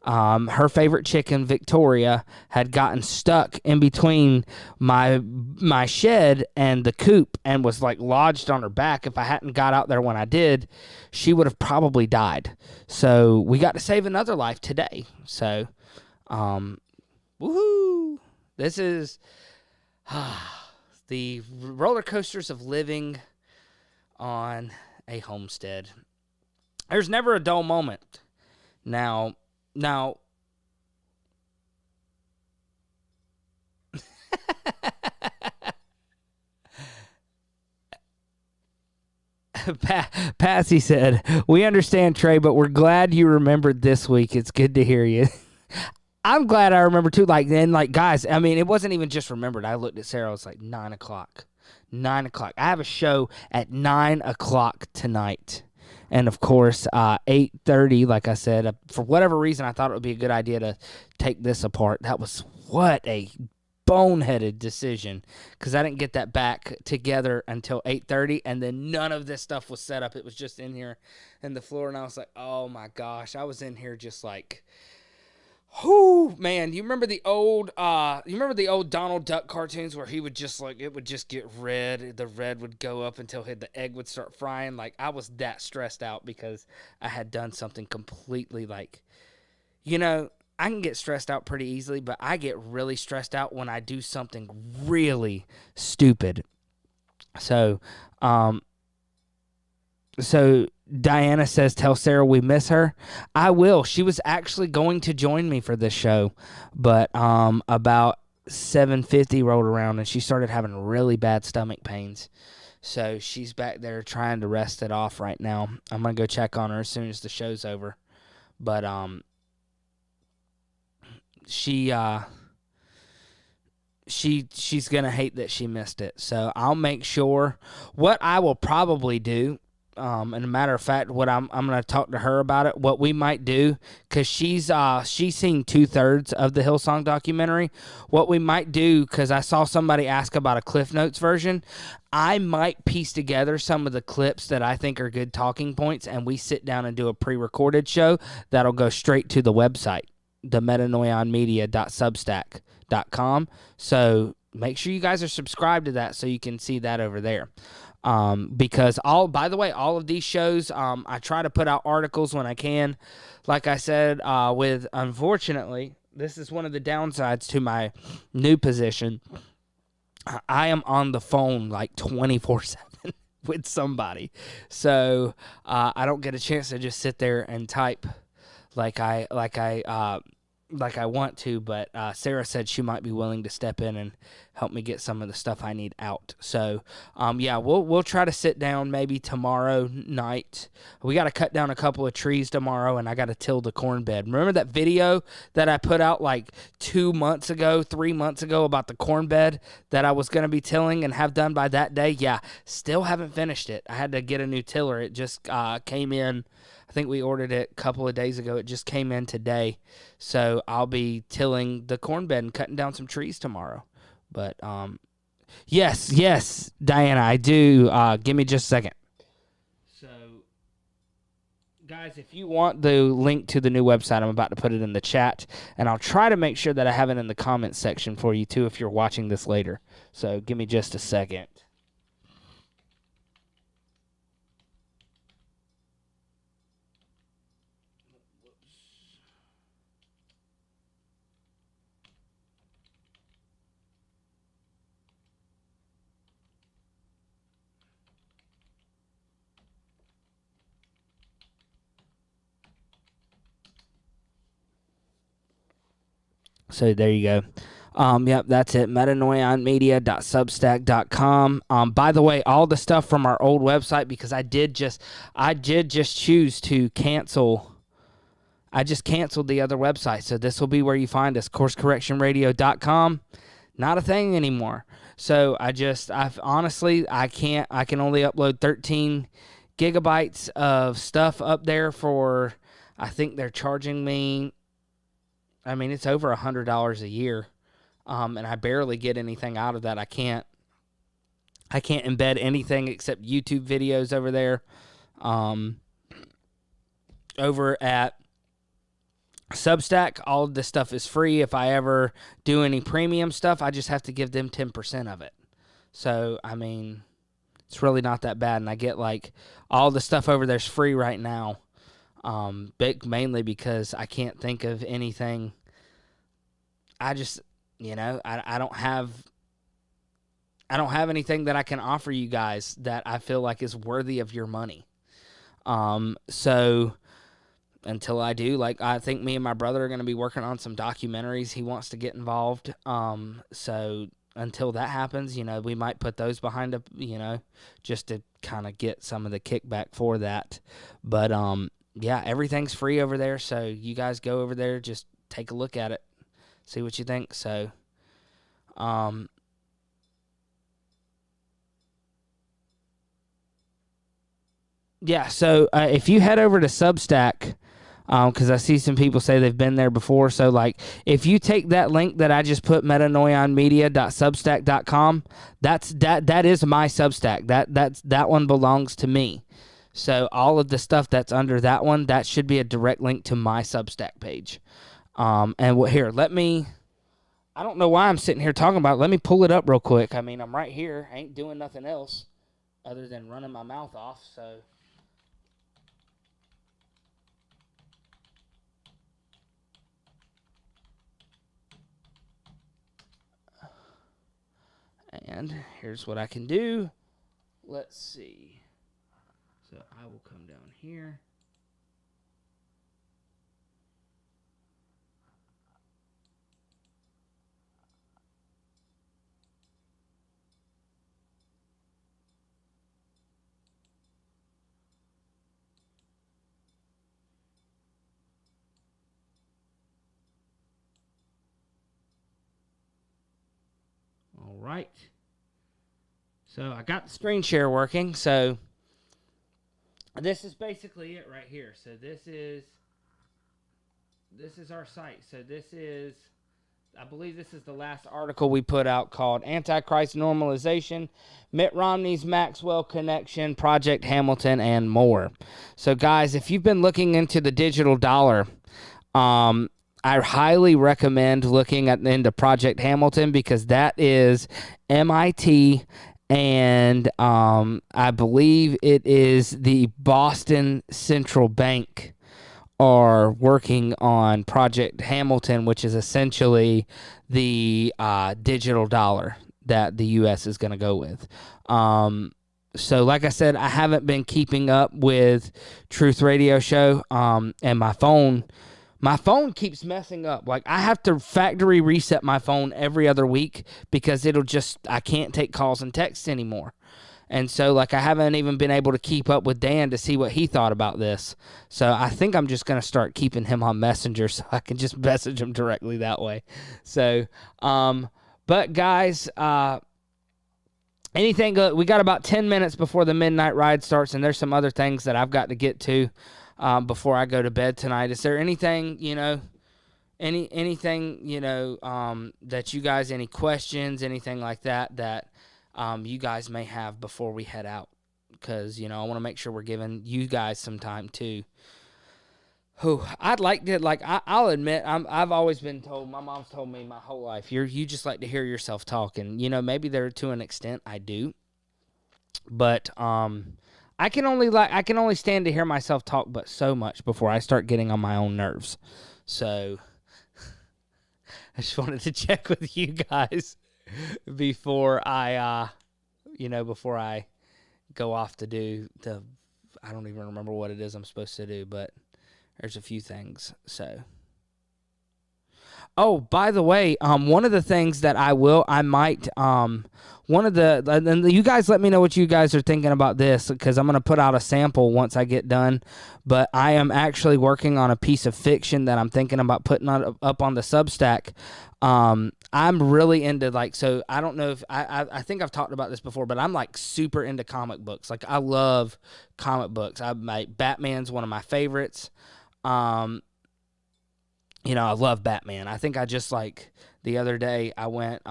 Her favorite chicken, Victoria, had gotten stuck in between my shed and the coop and was like lodged on her back. If I hadn't got out there when I did, she would have probably died. So we got to save another life today. So, woohoo! This is the roller coasters of living on a homestead. There's never a dull moment. Now, Patsy said, "We understand, Trey, but we're glad you remembered this week. It's good to hear you." I'm glad I remember too. Like, and like, guys, I mean, it wasn't even just remembered. I looked at Sarah. It was like 9 o'clock. 9 o'clock. I have a show at 9 o'clock tonight. And, of course, 8:30, like I said, for whatever reason, I thought it would be a good idea to take this apart. That was what a boneheaded decision because I didn't get that back together until 8:30, and then none of this stuff was set up. It was just in here in the floor, and I was like, oh, my gosh. I was in here just like, whoo, man, you remember the old Donald Duck cartoons where he would just like, it would just get red. The red would go up until the egg would start frying. Like, I was that stressed out because I had done something completely like, I can get stressed out pretty easily, but I get really stressed out when I do something really stupid. So Diana says, tell Sarah we miss her. I will. She was actually going to join me for this show, but about 7:50 rolled around and she started having really bad stomach pains. So she's back there trying to rest it off right now. I'm going to go check on her as soon as the show's over. But she's going to hate that she missed it. So I'll make sure. What I will probably do, and a matter of fact, what I'm going to talk to her about it. What we might do, because she's seen 2/3 of the Hillsong documentary. What we might do, because I saw somebody ask about a Cliff Notes version, I might piece together some of the clips that I think are good talking points, and we sit down and do a pre-recorded show that'll go straight to the website, themetanoionmedia.substack.com. So make sure you guys are subscribed to that so you can see that over there. Because by the way, all of these shows, I try to put out articles when I can. Like I said, unfortunately, this is one of the downsides to my new position. I am on the phone like 24/7 with somebody. So, I don't get a chance to just sit there and type like I want to, but Sarah said she might be willing to step in and help me get some of the stuff I need out. So, yeah, we'll try to sit down maybe tomorrow night. We got to cut down a couple of trees tomorrow, and I got to till the corn bed. Remember that video that I put out like 3 months ago about the corn bed that I was going to be tilling and have done by that day? Yeah, still haven't finished it. I had to get a new tiller. It just came in. I think we ordered it a couple of days ago. It just came in today. So I'll be tilling the corn bed and cutting down some trees tomorrow. But yes, Diana, I do. Give me just a second. So, guys, if you want the link to the new website, I'm about to put it in the chat. And I'll try to make sure that I have it in the comments section for you, too, if you're watching this later. So give me just a second. So there you go. Yep, that's it. metanoionmedia.substack.com. By the way, all the stuff from our old website, because I did just choose to cancel. I just canceled the other website, so this will be where you find us. CourseCorrectionRadio.com. Not a thing anymore. So I've honestly, I can only upload 13 gigabytes of stuff up there for, I think they're charging me, I mean, it's over $100 a year. And I barely get anything out of that. I can't embed anything except YouTube videos over there. Over at Substack, all of this stuff is free. If I ever do any premium stuff, I just have to give them 10% of it. So, I mean, it's really not that bad. And I get, like, all the stuff over there's free right now. Mainly because I can't think of anything. I just... I don't have anything that I can offer you guys that I feel like is worthy of your money. So until I do, like, I think me and my brother are going to be working on some documentaries. He wants to get involved. So until that happens, we might put those behind just to kind of get some of the kickback for that. But yeah, everything's free over there. So you guys go over there, just take a look at it. See what you think. So, yeah. So if you head over to Substack, because I see some people say they've been there before. So, like, if you take that link that I just put, metanoionmedia.substack.com, that is my Substack. That one belongs to me. So all of the stuff that's under that one, that should be a direct link to my Substack page. Here, I don't know why I'm sitting here talking about it. Let me pull it up real quick. I mean, I'm right here. I ain't doing nothing else other than running my mouth off, so. And here's what I can do. Let's see. So I will come down here. All right. So I got the screen share working. So this is basically it right here. So this is our site. So I believe this is the last article we put out called Antichrist Normalization, Mitt Romney's Maxwell Connection, Project Hamilton, and more. So guys, if you've been looking into the digital dollar, I highly recommend looking into Project Hamilton, because that is MIT, and I believe it is the Boston Central Bank are working on Project Hamilton, which is essentially the digital dollar that the U.S. is going to go with. So like I said, I haven't been keeping up with Truth Radio Show, and my phone keeps messing up. Like, I have to factory reset my phone every other week because I can't take calls and texts anymore. And so, like, I haven't even been able to keep up with Dan to see what he thought about this. So I think I'm just going to start keeping him on Messenger so I can just message him directly that way. So, but guys, we got about 10 minutes before the midnight ride starts, and there's some other things that I've got to get to before I go to bed tonight. Is there anything, anything, that you guys, any questions, anything like that you guys may have before we head out? Because, I want to make sure we're giving you guys some time too. I'd like to, I'll admit, I've always been told, my mom's told me my whole life, you just like to hear yourself talk. And, maybe there to an extent I do. But I can only stand to hear myself talk but so much before I start getting on my own nerves. So I just wanted to check with you guys before I go off to do I don't even remember what it is I'm supposed to do, but there's a few things. So, Oh, by the way, one of the things that and you guys let me know what you guys are thinking about this, because I'm going to put out a sample once I get done. But I am actually working on a piece of fiction that I'm thinking about putting up on the Substack. I'm really into, like, so I don't know if I think I've talked about this before, but I'm like super into comic books. Like, I love comic books. Batman's one of my favorites. I love Batman. I think I just, like, the other day I went,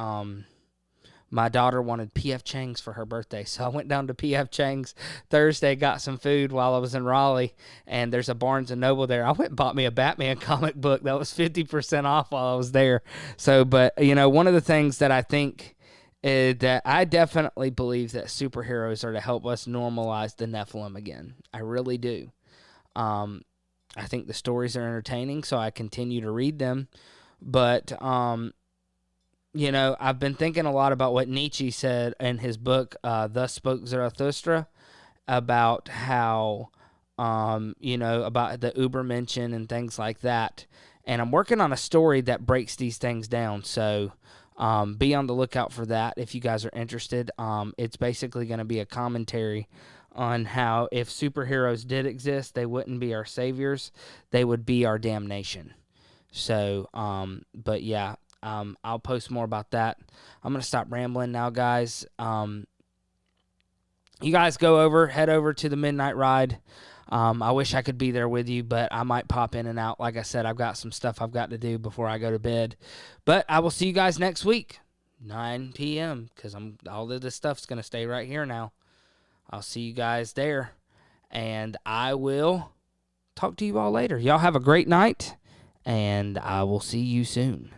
my daughter wanted P.F. Chang's for her birthday, so I went down to P.F. Chang's Thursday, got some food while I was in Raleigh, and there's a Barnes & Noble there. I went and bought me a Batman comic book that was 50% off while I was there. So, but, one of the things that I think is that I definitely believe that superheroes are to help us normalize the Nephilim again. I really do. I think the stories are entertaining, so I continue to read them. But, I've been thinking a lot about what Nietzsche said in his book, Thus Spoke Zarathustra, about how, about the Übermenschen and things like that. And I'm working on a story that breaks these things down, so be on the lookout for that if you guys are interested. It's basically going to be a commentary on how if superheroes did exist, they wouldn't be our saviors, they would be our damnation. So, but yeah, I'll post more about that. I'm going to stop rambling now, guys. You guys head over to the Midnight Ride. I wish I could be there with you, but I might pop in and out. Like I said, I've got some stuff I've got to do before I go to bed. But I will see you guys next week, 9 p.m., because all of this stuff's going to stay right here now. I'll see you guys there, and I will talk to you all later. Y'all have a great night, and I will see you soon.